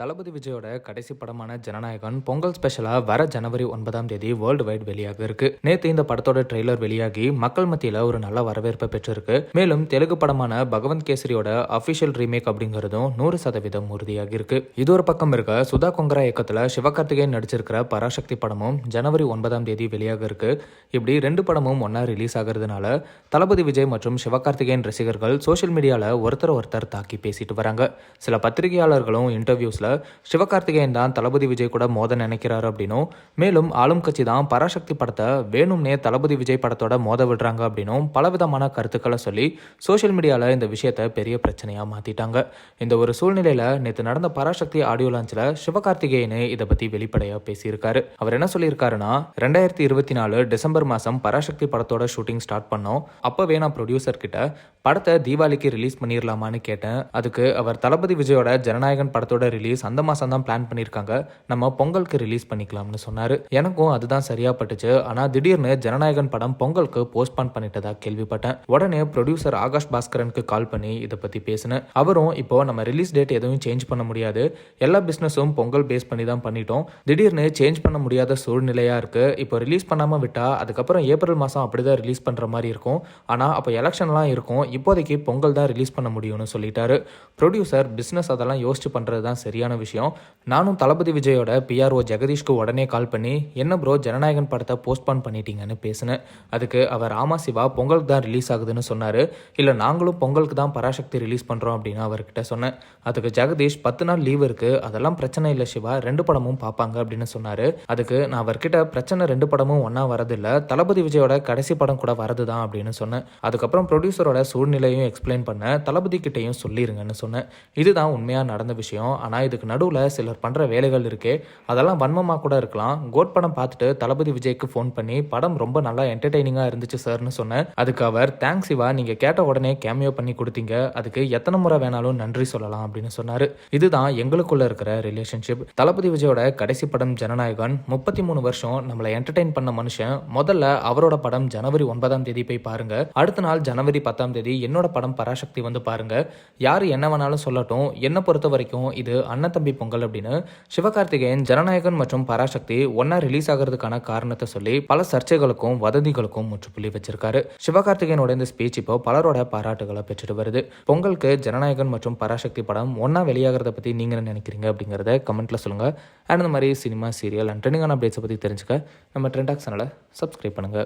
தளபதி விஜயோட கடைசி படமான ஜனநாயகன் பொங்கல் ஸ்பெஷலா வர ஜனவரி 9ஆம் தேதி வேர்ல்டு வைட் வெளியாக இருக்கு. நேத்து இந்த படத்தோட ட்ரெய்லர் வெளியாகி மக்கள் மத்தியில ஒரு நல்ல வரவேற்பை பெற்றிருக்கு. மேலும் தெலுங்கு படமான பகவந்த் கேசரியோட அபிஷியல் ரீமேக் அப்படிங்கறதும் 100% உறுதியாகி இருக்கு. இது ஒரு பக்கம் இருக்க, சுதா கொங்கரா இயக்கத்துல சிவகார்த்திகேயன் நடிச்சிருக்கிற பராசக்தி படமும் ஜனவரி 9ஆம் தேதி வெளியாக இருக்கு. இப்படி ரெண்டு படமும் ஒன்னா ரிலீஸ் ஆகிறதுனால தளபதி விஜய் மற்றும் சிவகார்த்திகேயன் ரசிகர்கள் சோசியல் மீடியால ஒருத்தர் தாக்கி பேசிட்டு வராங்க. சில பத்திரிகையாளர்களும் இன்டர்வியூஸ்ல சிவகார்த்திகேயன் தான் தளபதி விஜய் கூட மோத நினைக்கிறாரு அப்படின்னும், மேலும் ஆளும் கட்சி தான் பராசக்தி படத்தை வேணும்னே தளபதி விஜய் படத்தோட மோத விடுறாங்க அப்படின்னும் பலவிதமான கருத்துக்களை சொல்லி சோசியல் மீடியால இந்த விஷயத்தை பெரிய பிரச்சனையா மாத்திட்டாங்க. இந்த ஒரு சூழ்நிலையில நேற்று நடந்த பராசக்தி ஆடியோ லான்ச்ல சிவகார்த்திகேயன் இதை பத்தி வெளிப்படையா பேசியிருக்காரு. அவர் என்ன சொல்லியிருக்காருன்னா, 2024 டிசம்பர் மாசம் பராசக்தி படத்தோட ஷூட்டிங் ஸ்டார்ட் பண்ணோம். அப்பவே நான் ப்ரொடியூசர் கிட்ட படத்தை தீபாவளிக்கு ரிலீஸ் பண்ணிடலாமான்னு கேட்டேன். அதுக்கு அவர் தளபதி விஜயோட ஜனநாயகன் படத்தோட ரிலீஸ் அந்த மாசம் தான் பிளான் பண்ணிருக்காங்க, நம்ம பொங்கலுக்கு ரிலீஸ் பண்ணிக்கலாம்னு சொன்னாரு. எனக்கும் அதுதான் சரியா பட்டுச்சு. ஆனா திடீர்னு ஜனநாயகன் படம் பொங்கலுக்கு போஸ்ட்பான் பண்ணிட்டதா கேள்விப்பட்டேன். உடனே ப்ரொடியூசர் ஆகாஷ் பாஸ்கரனுக்கு கால் பண்ணி இதை பத்தி பேசினேன். அவரும் இப்போ நம்ம ரிலீஸ் டேட் எதுவும் சேஞ்ச் பண்ண முடியாது, எல்லா பிசினஸும் பொங்கல் பேஸ் பண்ணி தான் பண்ணிட்டோம், திடீர்னு சேஞ்ச் பண்ண முடியாத சூழ்நிலையா இருக்கு, இப்போ ரிலீஸ் பண்ணாம விட்டா அதுக்கப்புறம் ஏப்ரல் மாசம் அப்படிதான் ரிலீஸ் பண்ற மாதிரி இருக்கும், ஆனா அப்போ எலெக்ஷன்லாம் இருக்கும், இப்போதைக்கு பொங்கல் தான் ரிலீஸ் பண்ண முடியும்னு சொல்லிட்டாரு. ப்ரொடியூசர் பிசினஸ் அதெல்லாம் யோசிச்சு பண்றது தான் சரியான விஷயம். நானும் தளபதி விஜயோட PRO ஜெகதீஷ்க்கு உடனே கால் பண்ணி என்ன ப்ரோ ஜனநாயகன் படத்தை போஸ்ட்பான் பண்ணிட்டீங்கன்னு பேசினேன். அதுக்கு அவர் ஆமா சிவா பொங்கலுக்கு தான் ரிலீஸ் ஆகுதுன்னு சொன்னாரு. இல்ல நாங்களும் பொங்கலுக்கு தான் பராசக்தி ரிலீஸ் பண்றோம் அப்படின்னு அவர்கிட்ட சொன்னேன். அதுக்கு ஜெகதீஷ் 10 நாள் லீவ் இருக்கு, அதெல்லாம் பிரச்சனை இல்லை சிவா, ரெண்டு படமும் பார்ப்பாங்க அப்படின்னு சொன்னாரு. அதுக்கு நான் அவர்கிட்ட பிரச்சனை ரெண்டு படமும் ஒன்னா வரதில்ல, தளபதி விஜயோட கடைசி படம் கூட வரதுதான் அப்படின்னு சொன்னேன். அதுக்கப்புறம் ப்ரொடியூசரோட சூழ்நிலையும் எக்ஸ்பிளைன் பண்ண, தளபதி கிட்டையும் சொல்லிருங்கன்னு சொன்னேன். இதுதான் உண்மையா நடந்த விஷயம். ஆனா இதுக்கு நடுவில் சிலர் பண்ற வேலைகள் இருக்கே, அதெல்லாம் வன்மமா கூட இருக்கலாம். கோட் படம் பார்த்துட்டு தளபதி விஜய்க்கு ஃபோன் பண்ணி படம் ரொம்ப நல்லா என்டர்டெய்னிங்கா இருந்துச்சு சார்னு சொன்னேன். அதுக்கு அவர் தேங்க்ஸ் சிவா, நீங்க கேட்ட உடனே கேமியோ பண்ணி கொடுத்தீங்க, அதுக்கு எத்தனை முறை வேணாலும் நன்றி சொல்லலாம் அப்படின்னு சொன்னாரு. இதுதான் எங்களுக்குள்ள இருக்கிற ரிலேஷன்ஷிப். தளபதி விஜயோட கடைசி படம் ஜனநாயகன் 33 வருஷம் நம்மளை என்டர்டெயின் பண்ண மனுஷன். முதல்ல அவரோட படம் ஜனவரி 9ஆம் தேதி போய் பாருங்க, அடுத்த நாள் ஜனவரி 10ஆம் தேதி என்னோட படம் பராசக்தி வந்து பாருங்க. யாரு என்ன வேணாலும் சொல்லட்டும், என்ன பொறுத்த வரைக்கும் இது அண்ணன் தம்பி பொங்கல் அப்படின்னு சிவகார்த்திகேயன் ஜனநாயகன் மற்றும் பராசக்தி ஒன்னா ரிலீஸ் ஆகிறதுக்கான காரணத்தை சொல்லி பல சர்ச்சைகளுக்கும் வதந்திகளுக்கும் முற்றுப்புள்ளி வச்சிருக்காரு. சிவகார்த்திகேயனோட இந்த ஸ்பீச் இப்போ பலரோட பாராட்டுகளை பெற்றுட்டு வருது. பொங்கலுக்கு ஜனநாயகன் மற்றும் பராசக்தி படம் ஒன்னா வெளியாகிறத பத்தி நீங்க என்ன நினைக்கிறீங்க அப்படிங்கறத கமெண்ட்ல சொல்லுங்க. அண்ட் இந்த மாதிரி சினிமா, சீரியல் அண்ட் ட்ரெண்டிங்கான அப்டேட்ஸை பத்தி தெரிஞ்சுக்க நம்ம ட்ரெண்டாக்ஸ் சேனலை சப்ஸ்கிரைப் பண்ணுங்க.